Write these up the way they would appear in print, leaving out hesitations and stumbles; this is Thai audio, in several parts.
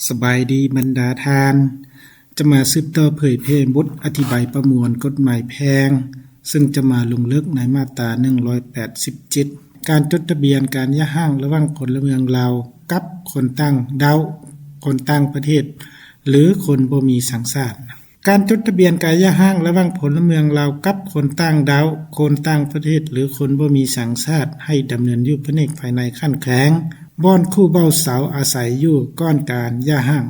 สบายดีบรรดาทานจะมาสืบต่อเผยแพร่บทอธิบายประมวลกฎหมายแพงซึ่งจะมาลงลึกในมาตรา187การจดทะเบียนการย้ายห้างระหว่างพลเมืองลาวกับคนต่างดาวคนต่างประเทศหรือคนบ่มีสัญชาติการจดทะเบียนการย้ายห้างระหว่างพลเมืองลาวกับคนต่างดาวคนต่างประเทศหรือคนบ่มีสัญชาติให้ดำเนินอยู่ภายในขั้นแข็งบ่อนคู่เบ้าสาวอาศัยอยู่ก่อนการย้ายห้าง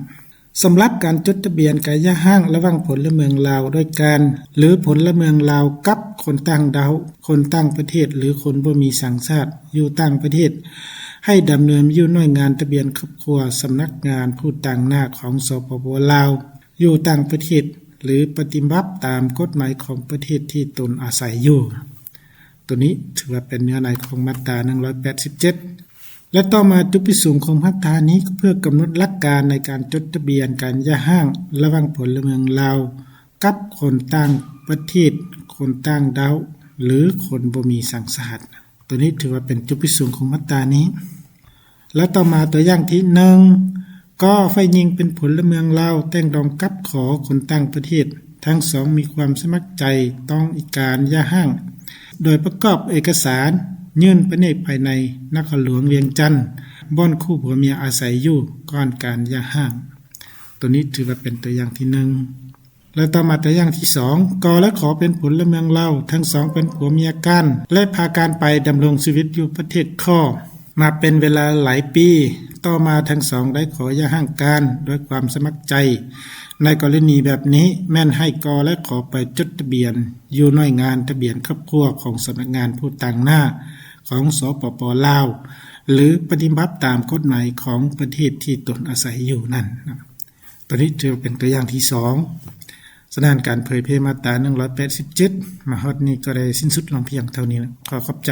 สำหรับการจดทะเบียนการย้ายห้างระหว่างพลเมืองลาวด้วยกันหรือพลเมืองลาวกับคนต่างดาวคนต่างประเทศหรือคนบ่มีสัญชาติอยู่ต่างประเทศให้ดำเนินอยู่หน่วยงานทะเบียนครอบครัวสำนักงานผู้ต่างหน้าของสปป.ลาวอยู่ต่างประเทศหรือปฏิบัติตามกฎหมายของประเทศที่ตนอาศัยอยู่ตัวนี้ถือว่าเป็นเนื้อในของมาตรา187และต่อมาจุดประสงค์ของมาตรานี้เพื่อกำหนดหลักการในการจดทะเบียนการย้ายห้างระหว่างพลเมืองลาวกับคนต่างประเทศคนต่างดาวหรือคนบ่มีสัญชาติตัวนี้ถือว่าเป็นจุดประสงค์ของมาตรานี้และต่อมาตัวอย่างที่1ก็ฝ่ายหญิงเป็นพลเมืองลาวแต่งดองกับขอคนต่างประเทศทั้งสองมีความสมัครใจต้องอีกการย้ายห้างโดยประกอบเอกสารยื่นไปในภายในนครหลวงเวียงจันทน์บ่อนคู่ผัวเมียอาศัยอยู่ก่อนการย้ายห้างตัวนี้ถือว่าเป็นตัวอย่างที่1และต่อมาตัวอย่างที่2กและขอเป็นพลเมืองลาวทั้งสองเป็นผัวเมียกันและพาการไปดำรงชีวิตอยู่ประเทศข้อมาเป็นเวลาหลายปีต่อมาทั้งสองได้ขอย้ายห้างกันด้วยความสมัครใจในกรณีแบบนี้แม่นให้กและขอไปจดทะเบียนอยู่หน่วยงานทะเบียนครอบครัวของสำนักงานผู้ต่างหน้าของสปป.ลาวหรือปฏิบัติตามกฎหมายของประเทศที่ตนอาศัยอยู่นั่นตัวนี้ถือเป็นตัวอย่างที่2สนานการเผยแพร่มาตรา187มาฮอดนี้ก็ได้สิ้นสุดลงเพียงเท่านี้ขอขอบใจ